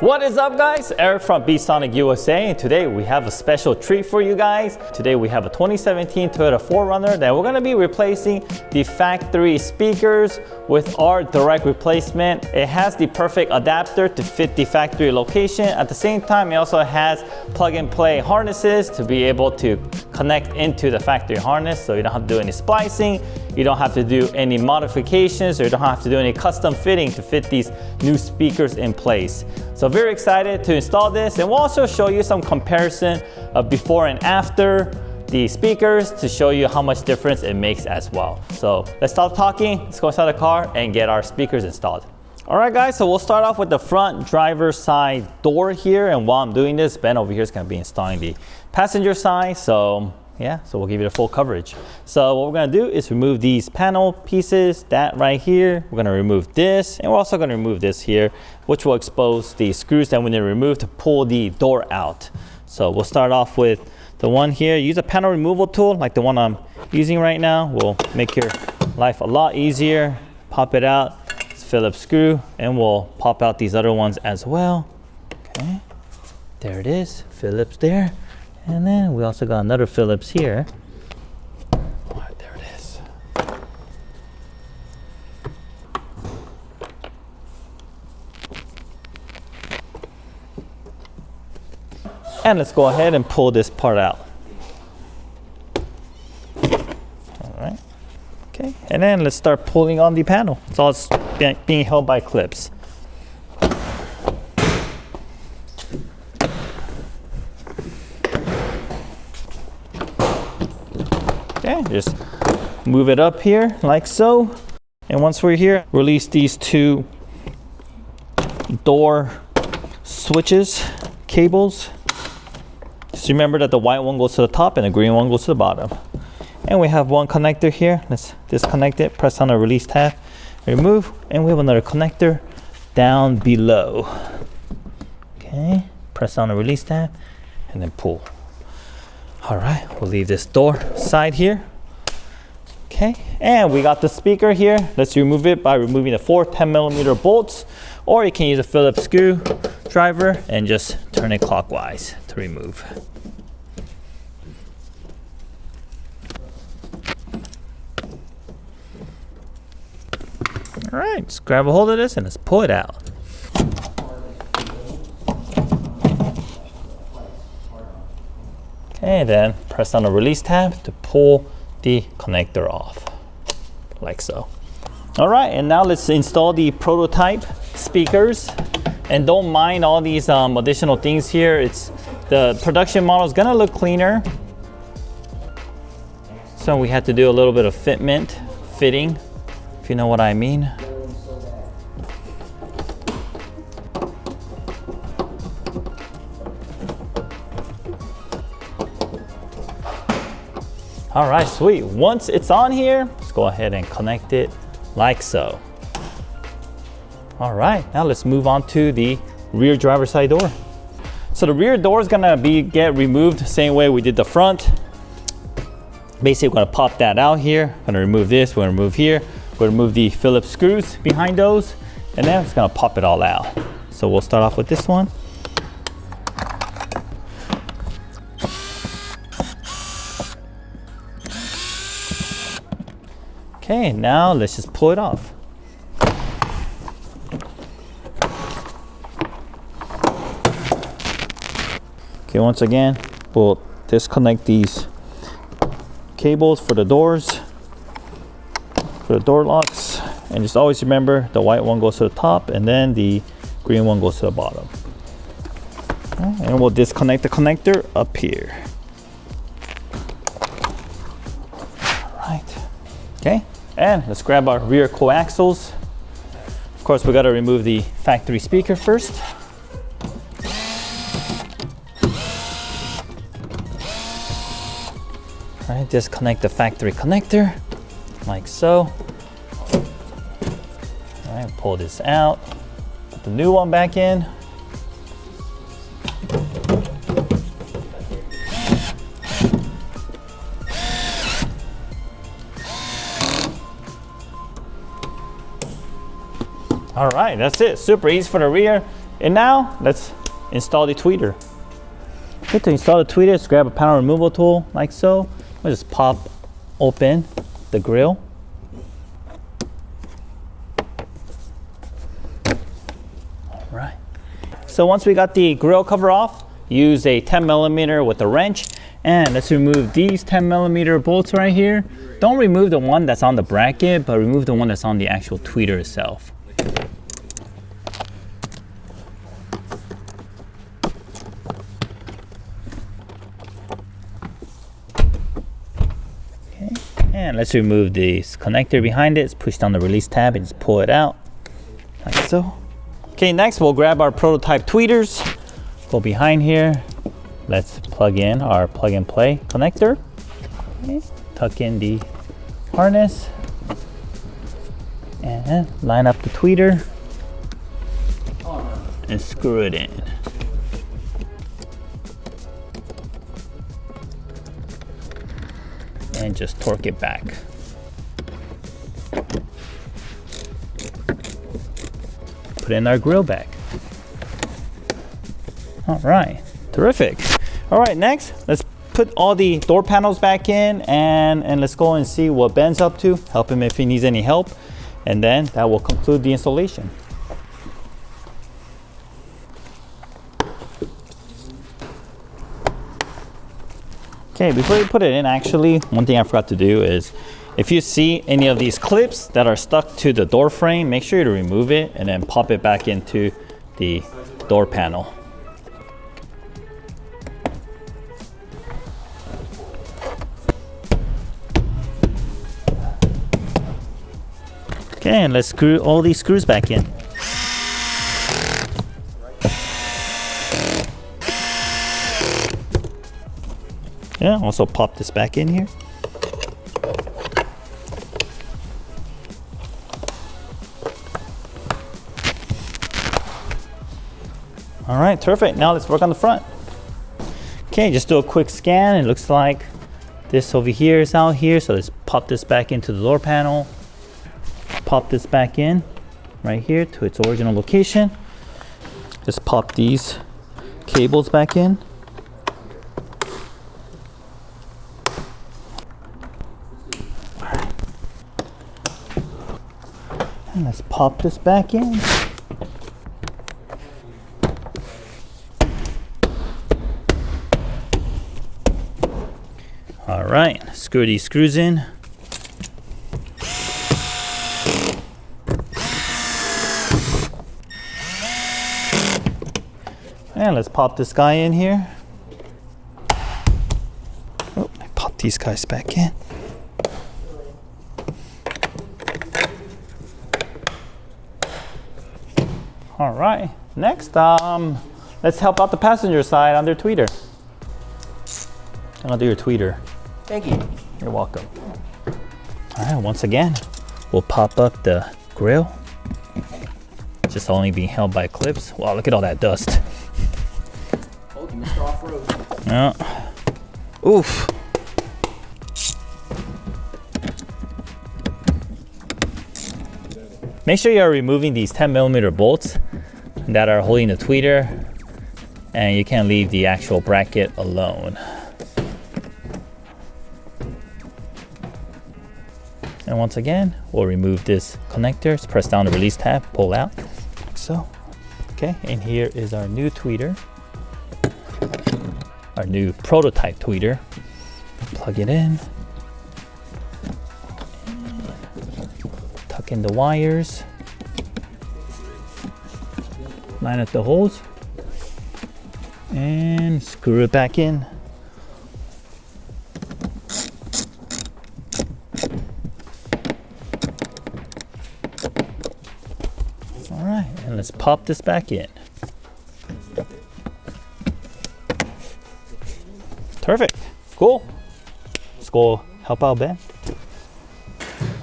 What is up, guys? Eric from Sonic USA, and today we have a special treat for you guys. Today we have a 2017 Toyota 4Runner that we're going to be replacing the factory speakers with our direct replacement. It has the perfect adapter to fit the factory location. At the same time, it also has plug-and-play harnesses to be able to connect into the factory harness, so you don't have to do any splicing, you don't have to do any modifications, or you don't have to do any custom fitting to fit these new speakers in place. So very excited to install this, and we'll also show you some comparison of before and after the speakers to show you how much difference it makes as well. So let's stop talking, let's go inside the car and get our speakers installed. All right, guys, so we'll start off with the front driver's side door here, and while I'm doing this, Ben over here is going to be installing the passenger side. So yeah, so we'll give you the full coverage. So what we're going to do is remove these panel pieces, that right here. We're going to remove this, and we're also going to remove this here, which will expose the screws that we need to remove to pull the door out. So we'll start off with the one here. Use a panel removal tool like the one I'm using right now. Will make your life a lot easier. Pop it out, Phillips screw, and we'll pop out these other ones as well. Okay, there it is, Phillips there. And then we also got another Phillips here. All right, there it is. And let's go ahead and pull this part out. All right. Okay, and then let's start pulling on the panel. It's all being held by clips. Okay, just move it up here like so. And once we're here, release these two door switches, cables. Just remember that the white one goes to the top and the green one goes to the bottom. And we have one connector here. Let's disconnect it, press on the release tab, remove, and we have another connector down below. Okay, press on the release tab and then pull. All right, we'll leave this door side here. Okay, and we got the speaker here. Let's remove it by removing the 4 10mm bolts, or you can use a Phillips screwdriver and just turn it clockwise to remove. All right, let's grab a hold of this and let's pull it out. Okay, then press on the release tab to pull the connector off, like so. All right, and now let's install the prototype speakers. And don't mind all these additional things here. It's the production model is gonna look cleaner. So we had to do a little bit of fitting, if you know what I mean. All right, sweet. Once it's on here, let's go ahead and connect it like so. All right, now let's move on to the rear driver's side door. So the rear door is gonna get removed the same way we did the front. Basically, we're gonna pop that out here. We're gonna remove this, we're gonna remove here. We're gonna remove the Phillips screws behind those, and then it's gonna pop it all out. So we'll start off with this one. Okay, now let's just pull it off. Okay, once again, we'll disconnect these cables for the doors, for the door locks, and just always remember the white one goes to the top and then the green one goes to the bottom. Okay, and we'll disconnect the connector up here. All right, okay. And let's grab our rear coaxials. Of course, we got to remove the factory speaker first. All right, disconnect the factory connector, like so. All right, pull this out, put the new one back in. All right, that's it. Super easy for the rear. And now let's install the tweeter. Okay, to install the tweeter, just grab a panel removal tool like so. We'll just pop open the grill. All right. So once we got the grill cover off, use a 10mm with a wrench, and let's remove these 10mm bolts right here. Don't remove the one that's on the bracket, but remove the one that's on the actual tweeter itself. Okay, and let's remove this connector behind it. Let's push down the release tab and just pull it out, like so. Okay, next we'll grab our prototype tweeters, go behind here. Let's plug in our plug and play connector. Okay, tuck in the harness and line up the tweeter and screw it in. And just torque it back. Put in our grill back. All right, terrific. All right, next, let's put all the door panels back in and let's go and see what Ben's up to, help him if he needs any help, and then that will conclude the installation. Okay, before you put it in, actually, one thing I forgot to do is, if you see any of these clips that are stuck to the door frame, make sure to remove it and then pop it back into the door panel. Okay, and let's screw all these screws back in. Yeah, also pop this back in here. All right, terrific. Now let's work on the front. Okay, just do a quick scan. It looks like this over here is out here. So let's pop this back into the door panel. Pop this back in right here to its original location. Just pop these cables back in. And let's pop this back in. All right, screw these screws in. And let's pop this guy in here. Oh, I pop these guys back in. All right, next, let's help out the passenger side on their tweeter. I'll do your tweeter. Thank you. You're welcome. All right, once again, we'll pop up the grill. Just only being held by clips. Wow, look at all that dust. Oh, you missed off-road. Yeah. Oof. Make sure you're removing these 10mm bolts that are holding the tweeter, and you can't leave the actual bracket alone. And once again, we'll remove this connector. Just press down the release tab, pull out, like so. Okay, and here is our new tweeter, our new prototype tweeter. Plug it in. Tuck in the wires. Line up the holes. And screw it back in. All right, and let's pop this back in. Perfect, cool. Let's go help out Ben.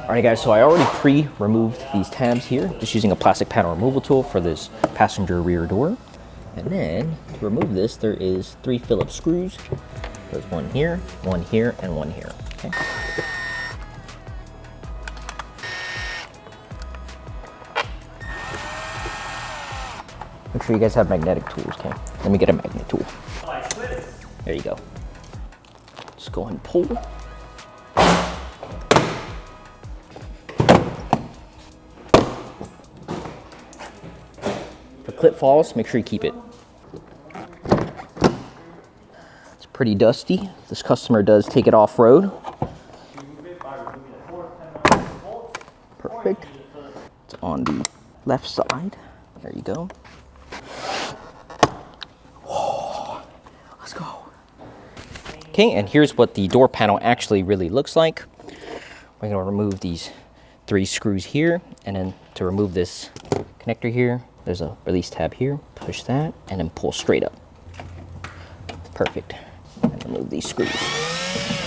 All right, guys, so I already pre-removed these tabs here, just using a plastic panel removal tool for this passenger rear door. And then to remove this, there is 3 Phillips screws. There's one here, and one here, okay? Make sure you guys have magnetic tools, okay? Let me get a magnet tool. There you go. Just go ahead and pull. If the clip falls, make sure you keep it. It's pretty dusty. This customer does take it off-road. Perfect. It's on the left side. There you go. Oh, let's go. Okay, and here's what the door panel actually really looks like. We're gonna remove these 3 screws here, and then to remove this connector here, there's a release tab here. Push that, and then pull straight up. Perfect. And remove these screws.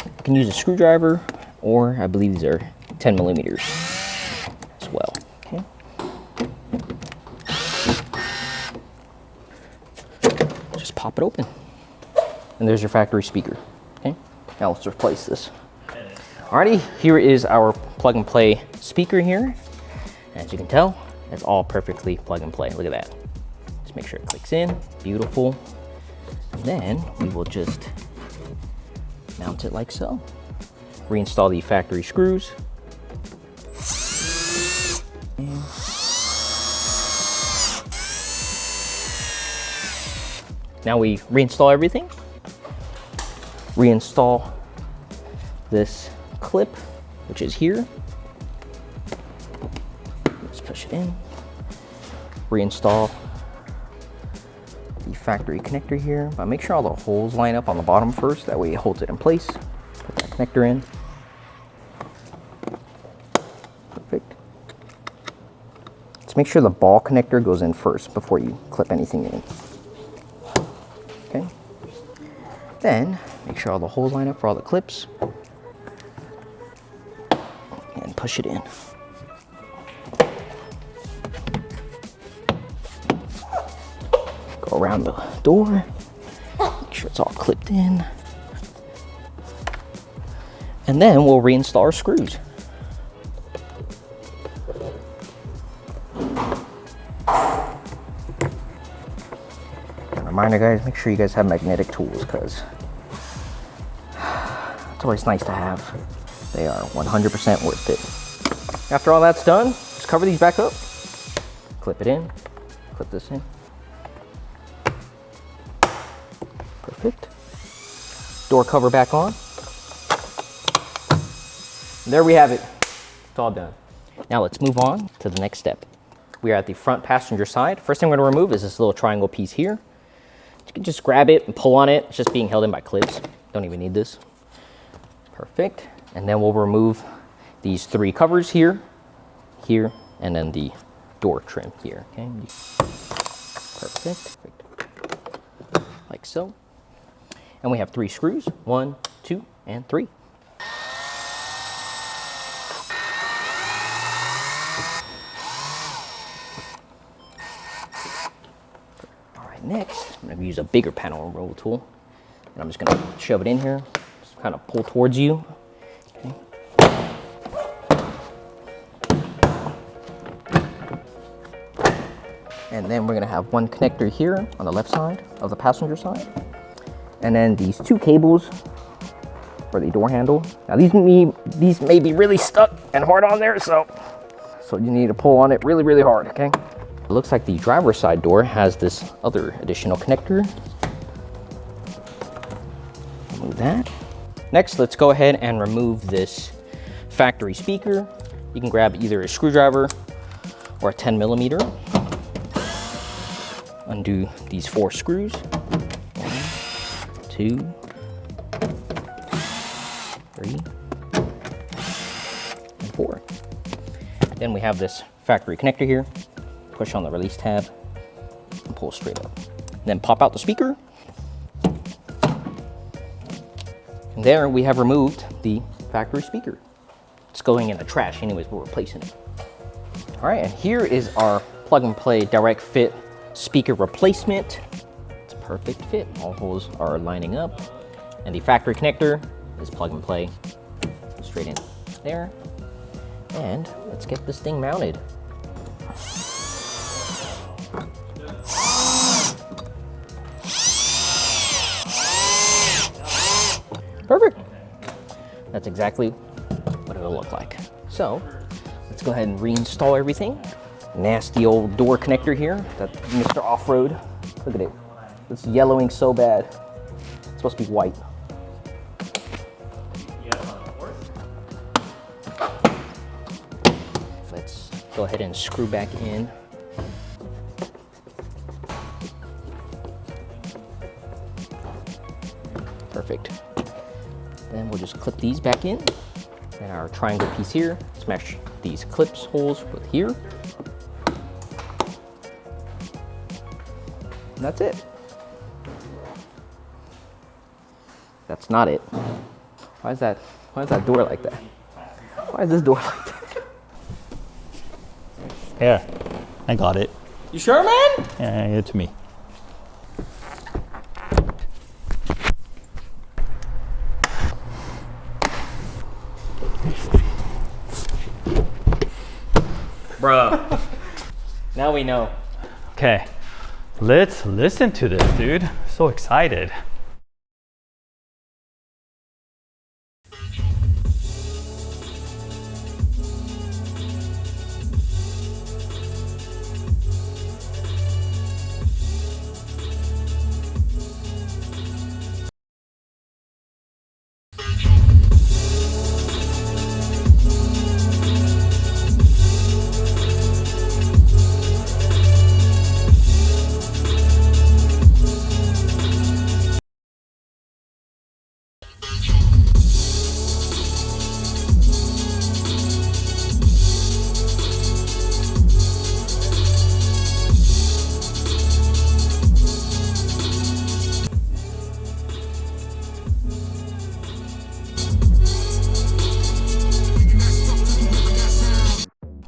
You can use a screwdriver, or I believe these are 10 millimeters as well. Okay. Just pop it open, and there's your factory speaker. Okay. Now let's replace this. Alrighty, here is our plug and play speaker here. As you can tell, it's all perfectly plug and play. Look at that. Just make sure it clicks in. Beautiful. And then we will just mount it like so. Reinstall the factory screws. Now we reinstall everything. Reinstall this clip, which is here. Let's push it in. Reinstall the factory connector here, but make sure all the holes line up on the bottom first. That way it holds it in place. Put that connector in. Perfect. Let's make sure the ball connector goes in first before you clip anything in. Okay. Then make sure all the holes line up for all the clips. And push it in. Go around the door. Make sure it's all clipped in. And then we'll reinstall our screws. Reminder guys, make sure you guys have magnetic tools because it's always nice to have. They are 100% worth it. After all that's done, just cover these back up. Clip it in, clip this in. Perfect. Door cover back on. And there we have it. It's all done. Now let's move on to the next step. We are at the front passenger side. First thing we're going to remove is this little triangle piece here. You can just grab it and pull on it. It's just being held in by clips. Don't even need this. Perfect. And then we'll remove these 3 covers here, here, and then the door trim here. Okay. Perfect. Like so. And we have 3 screws. 1, 2, and 3. Next, I'm going to use a bigger panel removal tool, and I'm just going to shove it in here, just kind of pull towards you. Okay. And then we're going to have one connector here on the left side of the passenger side, and then these 2 cables for the door handle. Now these may be really stuck and hard on there, so you need to pull on it really, really hard. Okay. It looks like the driver's side door has this other additional connector. Remove that. Next, let's go ahead and remove this factory speaker. You can grab either a screwdriver or a 10 millimeter. Undo these 4 screws. 1, 2, 3, and 4. Then we have this factory connector here. Push on the release tab and pull straight up. Then pop out the speaker. And there we have removed the factory speaker. It's going in the trash anyways, we're replacing it. All right, and here is our plug and play direct fit speaker replacement. It's a perfect fit. All holes are lining up. And the factory connector is plug and play straight in there. And let's get this thing mounted. Perfect. That's exactly what it'll look like. So let's go ahead and reinstall everything. Nasty old door connector here, that Mr. Off-Road. Look at it. It's yellowing so bad. It's supposed to be white. Let's go ahead and screw back in. Perfect. Then we'll just clip these back in. And our triangle piece here, smash these clips holes with here. And that's it. That's not it. Why is that door like that? Why is this door like that? Here, I got it. You sure, man? Yeah, give it to me. Bruh. Now we know. Okay, let's listen to this, dude. So excited.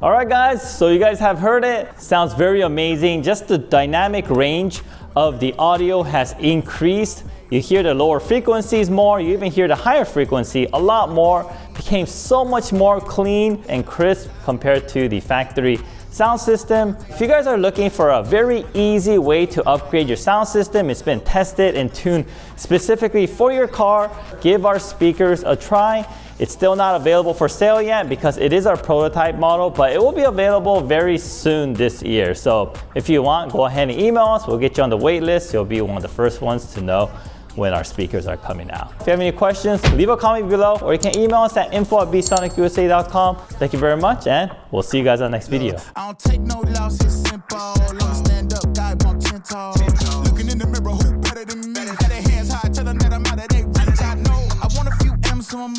All right, guys, so you guys have heard it. Sounds very amazing. Just the dynamic range of the audio has increased. You hear the lower frequencies more. You even hear the higher frequency a lot more. Became so much more clean and crisp compared to the factory sound system. If you guys are looking for a very easy way to upgrade your sound system, it's been tested and tuned specifically for your car, give our speakers a try. It's still not available for sale yet because it is our prototype model, but it will be available very soon this year. So if you want, go ahead and email us. We'll get you on the wait list. You'll be one of the first ones to know when our speakers are coming out. If you have any questions, leave a comment below, or you can email us at info@bsonicusa.com. Thank you very much, and we'll see you guys on the next video. I don't take no loss, it's simple. Long stand up, guy want 10 toes. Looking in the mirror, who better than me? Got their hands high, tell them that I'm out of their reach. I know I want a few M's, so I'm